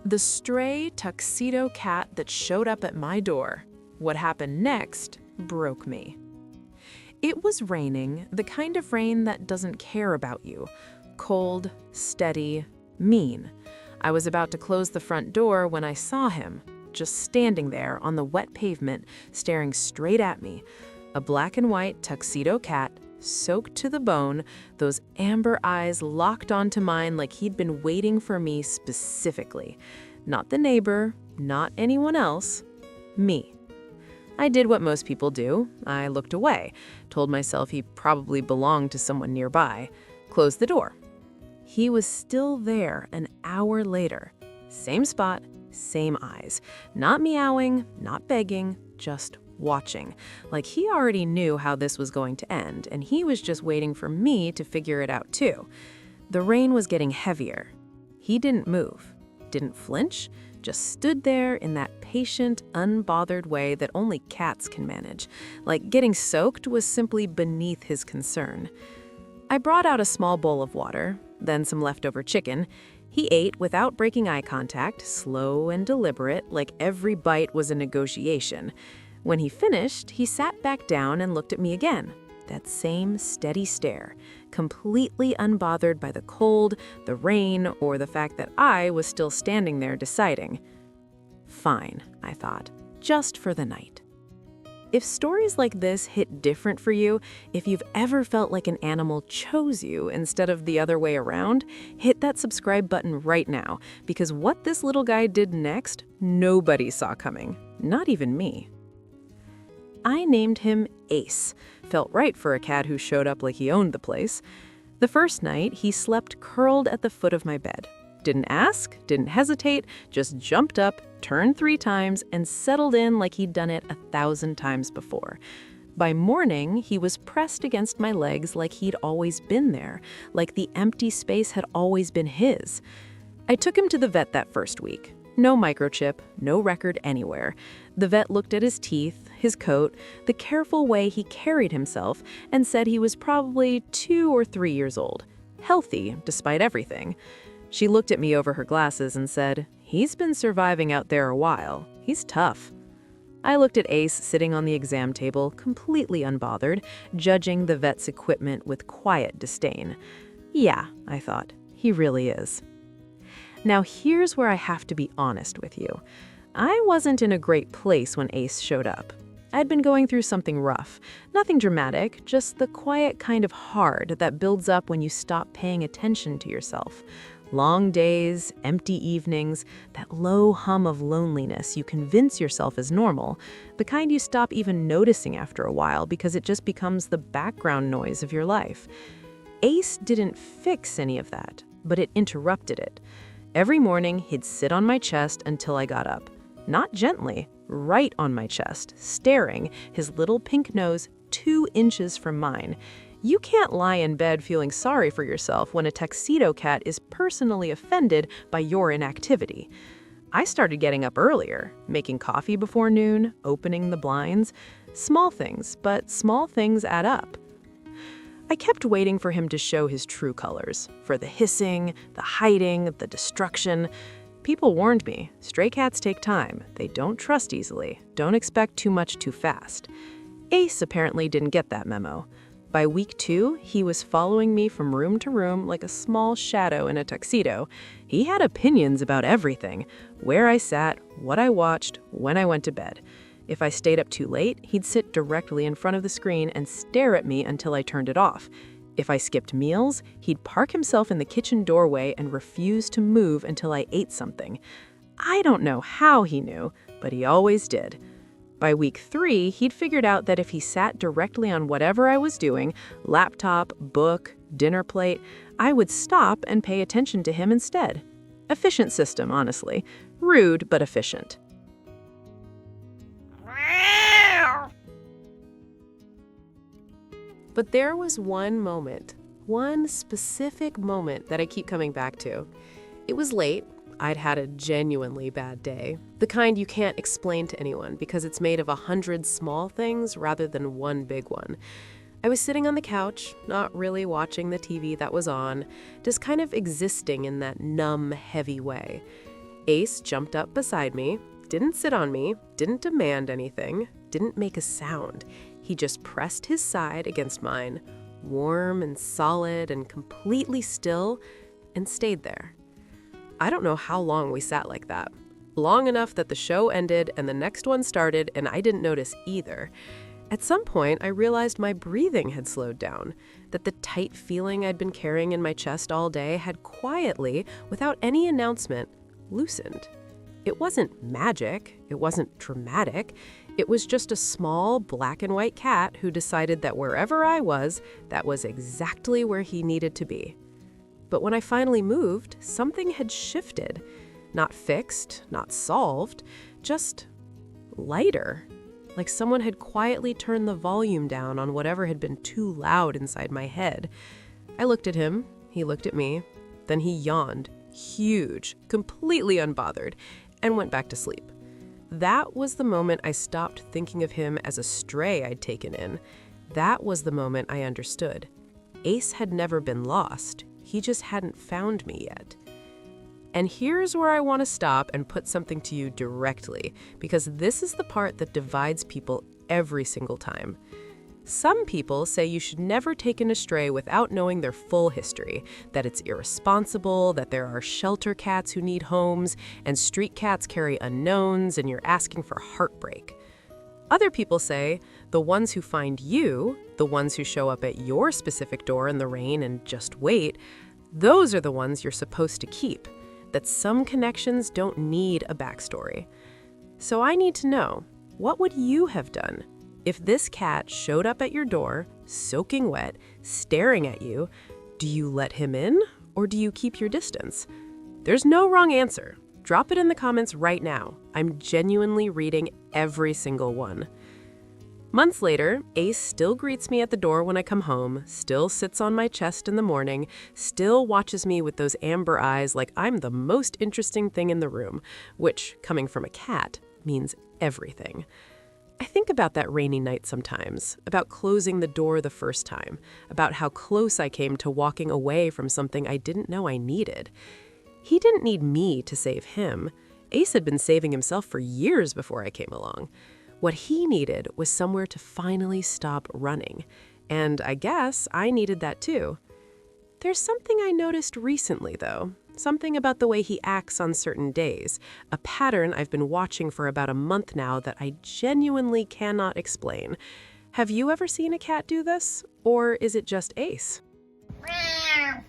The stray tuxedo cat that showed up at my door. What happened next broke me. It was raining, the kind of rain that doesn't care about you. Cold, steady, mean. I was about to close the front door when I saw him, just standing there on the wet pavement, staring straight at me. A black and white tuxedo cat, soaked to the bone, those amber eyes locked onto mine like he'd been waiting for me specifically. Not the neighbor, not anyone else, me. I did what most people do. I looked away, told myself he probably belonged to someone nearby, closed the door. He was still there an hour later. Same spot, same eyes. Not meowing, not begging, just watching. Like he already knew how this was going to end, and he was just waiting for me to figure it out too. The rain was getting heavier. He didn't move, didn't flinch, just stood there in that patient, unbothered way that only cats can manage. Like getting soaked was simply beneath his concern. I brought out a small bowl of water, then some leftover chicken. He ate without breaking eye contact, slow and deliberate, like every bite was a negotiation. When he finished, he sat back down and looked at me again. That same steady stare, completely unbothered by the cold, the rain, or the fact that I was still standing there deciding. Fine, I thought, just for the night. If stories like this hit different for you, if you've ever felt like an animal chose you instead of the other way around, hit that subscribe button right now, because what this little guy did next, nobody saw coming, not even me. I named him Ace. Felt right for a cat who showed up like he owned the place. The first night, he slept curled at the foot of my bed. Didn't ask, didn't hesitate, just jumped up, turned 3 times, and settled in like he'd done it 1,000 times before. By morning, he was pressed against my legs like he'd always been there, like the empty space had always been his. I took him to the vet that first week. No microchip, no record anywhere. The vet looked at his teeth, his coat, the careful way he carried himself, and said he was probably 2 or 3 years old. Healthy, despite everything. She looked at me over her glasses and said, "He's been surviving out there a while. He's tough." I looked at Ace sitting on the exam table, completely unbothered, judging the vet's equipment with quiet disdain. Yeah, I thought, he really is. Now here's where I have to be honest with you. I wasn't in a great place when Ace showed up. I'd been going through something rough. Nothing dramatic, just the quiet kind of hard that builds up when you stop paying attention to yourself. Long days, empty evenings, that low hum of loneliness you convince yourself is normal, the kind you stop even noticing after a while because it just becomes the background noise of your life. Ace didn't fix any of that, but it interrupted it. Every morning, he'd sit on my chest until I got up. Not gently, right on my chest, staring, his little pink nose 2 inches from mine. You can't lie in bed feeling sorry for yourself when a tuxedo cat is personally offended by your inactivity. I started getting up earlier, making coffee before noon, opening the blinds. Small things, but small things add up. I kept waiting for him to show his true colors, for the hissing, the hiding, the destruction. People warned me, stray cats take time. They don't trust easily. Don't expect too much too fast. Ace apparently didn't get that memo. By week 2, he was following me from room to room like a small shadow in a tuxedo. He had opinions about everything, where I sat, what I watched, when I went to bed. If I stayed up too late, he'd sit directly in front of the screen and stare at me until I turned it off. If I skipped meals, he'd park himself in the kitchen doorway and refuse to move until I ate something. I don't know how he knew, but he always did. By week 3, he'd figured out that if he sat directly on whatever I was doing, laptop, book, dinner plate, I would stop and pay attention to him instead. Efficient system, honestly. Rude, but efficient. But there was one moment, one specific moment that I keep coming back to. It was late. I'd had a genuinely bad day. The kind you can't explain to anyone because it's made of 100 small things rather than one big one. I was sitting on the couch, not really watching the TV that was on, just kind of existing in that numb, heavy way. Ace jumped up beside me, didn't sit on me, didn't demand anything, didn't make a sound. He just pressed his side against mine, warm and solid and completely still, and stayed there. I don't know how long we sat like that. Long enough that the show ended and the next one started and I didn't notice either. At some point, I realized my breathing had slowed down, that the tight feeling I'd been carrying in my chest all day had quietly, without any announcement, loosened. It wasn't magic, it wasn't dramatic, it was just a small black and white cat who decided that wherever I was, that was exactly where he needed to be. But when I finally moved, something had shifted. Not fixed, not solved, just lighter. Like someone had quietly turned the volume down on whatever had been too loud inside my head. I looked at him, he looked at me, then he yawned, huge, completely unbothered, and went back to sleep. That was the moment I stopped thinking of him as a stray I'd taken in. That was the moment I understood. Ace had never been lost, he just hadn't found me yet. And here's where I want to stop and put something to you directly, because this is the part that divides people every single time. Some people say you should never take in a stray without knowing their full history, that it's irresponsible, that there are shelter cats who need homes, and street cats carry unknowns, and you're asking for heartbreak. Other people say the ones who find you, the ones who show up at your specific door in the rain and just wait, those are the ones you're supposed to keep. That some connections don't need a backstory. So I need to know, what would you have done if this cat showed up at your door, soaking wet, staring at you? Do you let him in, or do you keep your distance? There's no wrong answer. Drop it in the comments right now. I'm genuinely reading every single one. Months later, Ace still greets me at the door when I come home, still sits on my chest in the morning, still watches me with those amber eyes like I'm the most interesting thing in the room, which, coming from a cat, means everything. I think about that rainy night sometimes, about closing the door the first time, about how close I came to walking away from something I didn't know I needed. He didn't need me to save him. Ace had been saving himself for years before I came along. What he needed was somewhere to finally stop running. And I guess I needed that too. There's something I noticed recently, though. Something about the way he acts on certain days. A pattern I've been watching for about a month now that I genuinely cannot explain. Have you ever seen a cat do this? Or is it just Ace? Meow.